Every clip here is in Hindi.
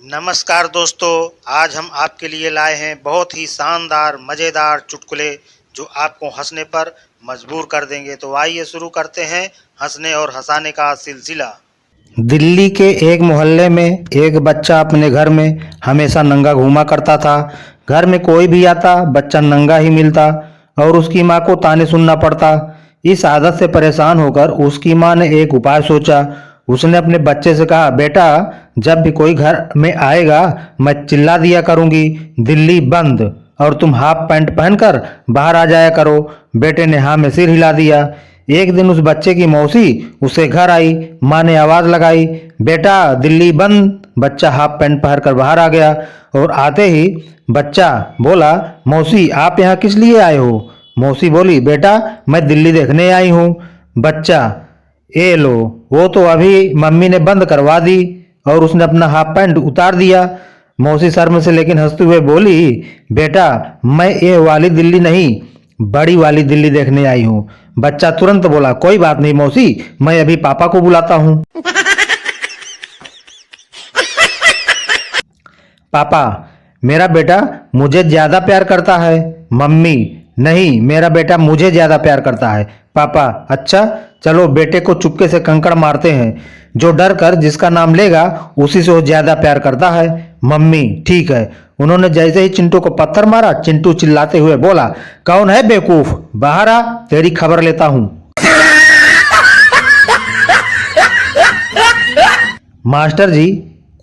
नमस्कार दोस्तों, आज हम आपके लिए लाए हैं बहुत ही शानदार मज़ेदार चुटकुले जो आपको हंसने पर मजबूर कर देंगे। तो आइए शुरू करते हैं हंसने और हंसाने का सिलसिला। दिल्ली के एक मोहल्ले में एक बच्चा अपने घर में हमेशा नंगा घूमा करता था। घर में कोई भी आता बच्चा नंगा ही मिलता और उसकी माँ को ताने सुनना पड़ता। इस आदत से परेशान होकर उसकी माँ ने एक उपाय सोचा। उसने अपने बच्चे से कहा, बेटा जब भी कोई घर में आएगा मैं चिल्ला दिया करूंगी, दिल्ली बंद, और तुम हाफ पैंट पहनकर बाहर आ जाया करो। बेटे ने हाँ में सिर हिला दिया। एक दिन उस बच्चे की मौसी उसे घर आई। माँ ने आवाज लगाई, बेटा दिल्ली बंद। बच्चा हाफ पैंट पहनकर बाहर आ गया और आते ही बच्चा बोला, मौसी आप यहाँ किस लिए आए हो? मौसी बोली, बेटा मैं दिल्ली देखने आई हूँ। बच्चा, ए लो, वो तो अभी मम्मी ने बंद करवा दी और उसने अपना हाफ पैंट उतार दिया। मौसी शर्म से लेकिन हंसते हुए बोली, बेटा मैं ये वाली दिल्ली नहीं बड़ी वाली दिल्ली देखने आई हूँ। बच्चा तुरंत बोला, कोई बात नहीं मौसी, मैं अभी पापा को बुलाता हूँ। पापा, मेरा बेटा मुझे ज्यादा प्यार करता है। मम्मी, नहीं मेरा बेटा मुझे ज्यादा प्यार करता है। पापा, अच्छा चलो बेटे को चुपके से कंकड़ मारते हैं, जो डर कर जिसका नाम लेगा उसी से वो ज्यादा प्यार करता है। मम्मी, ठीक है। उन्होंने जैसे ही चिंटू को पत्थर मारा, चिंटू चिल्लाते हुए बोला, कौन है बेवकूफ, बाहर आ, तेरी खबर लेता हूं। मास्टर जी,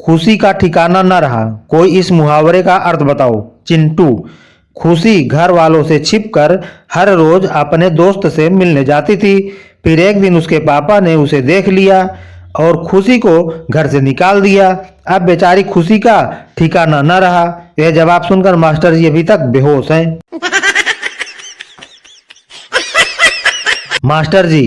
खुशी का ठिकाना न रहा, कोई इस मुहावरे का अर्थ बताओ। चिंटू, खुशी घर वालों से छिपकर हर रोज अपने दोस्त से मिलने जाती थी। फिर एक दिन उसके पापा ने उसे देख लिया और खुशी को घर से निकाल दिया। अब बेचारी खुशी का ठिकाना न रहा। यह जवाब सुनकर मास्टर जी अभी तक बेहोश हैं। मास्टर जी,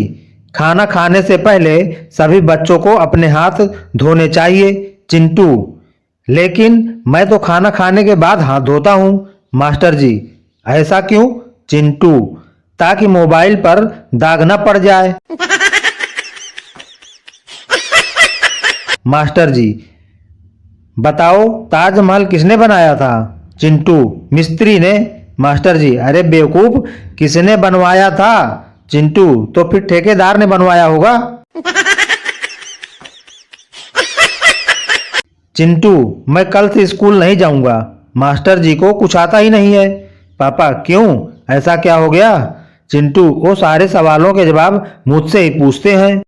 खाना खाने से पहले सभी बच्चों को अपने हाथ धोने चाहिए। चिंटू, लेकिन मैं तो खाना खाने के बाद हाथ धोता हूँ। मास्टर जी, ऐसा क्यों? चिंटू, ताकि मोबाइल पर दाग न पड़ जाए। मास्टर जी, बताओ ताजमहल किसने बनाया था? चिंटू, मिस्त्री ने। मास्टर जी, अरे बेवकूफ, किसने बनवाया था? चिंटू, तो फिर ठेकेदार ने बनवाया होगा। चिंटू, मैं कल से स्कूल नहीं जाऊंगा, मास्टर जी को कुछ आता ही नहीं है। पापा, क्यों, ऐसा क्या हो गया? चिंटू, वो सारे सवालों के जवाब मुझसे ही पूछते हैं।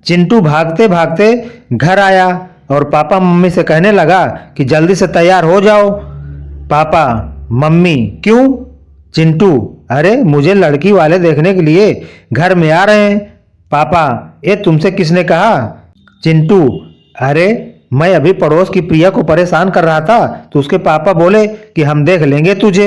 चिंटू भागते भागते घर आया और पापा मम्मी से कहने लगा कि जल्दी से तैयार हो जाओ। पापा, मम्मी, क्यों? चिंटू, अरे मुझे लड़की वाले देखने के लिए घर में आ रहे हैं। पापा, ये तुमसे किसने कहा? चिंटू, अरे मैं अभी पड़ोस की प्रिया को परेशान कर रहा था तो उसके पापा बोले कि हम देख लेंगे तुझे।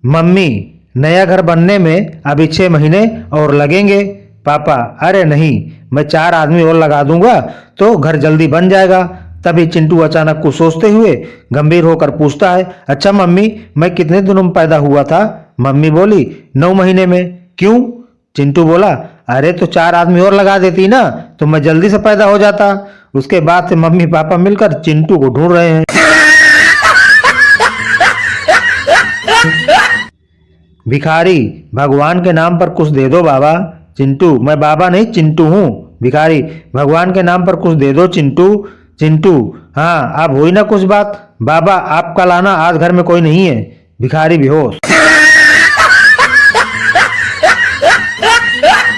मम्मी, नया घर बनने में अभी 6 महीने और लगेंगे। पापा, अरे नहीं, मैं 4 आदमी और लगा दूंगा तो घर जल्दी बन जाएगा। तभी चिंटू अचानक कुछ सोचते हुए गंभीर होकर पूछता है, अच्छा मम्मी, मैं कितने दिनों में पैदा हुआ था? मम्मी बोली, 9 महीने में। क्यों? चिंटू बोला, अरे तो 4 आदमी और लगा देती ना तो मैं जल्दी से पैदा हो जाता। उसके बाद से मम्मी पापा मिलकर चिंटू को ढूंढ रहे हैं। भिखारी, भगवान के नाम पर कुछ दे दो बाबा। चिंटू, मैं बाबा नहीं चिंटू हूँ। भिखारी, भगवान के नाम पर कुछ दे दो चिंटू। चिंटू, हाँ अब हुई ना कुछ बात। बाबा आप कल आना, आज घर में कोई नहीं है। भिखारी बेहोश।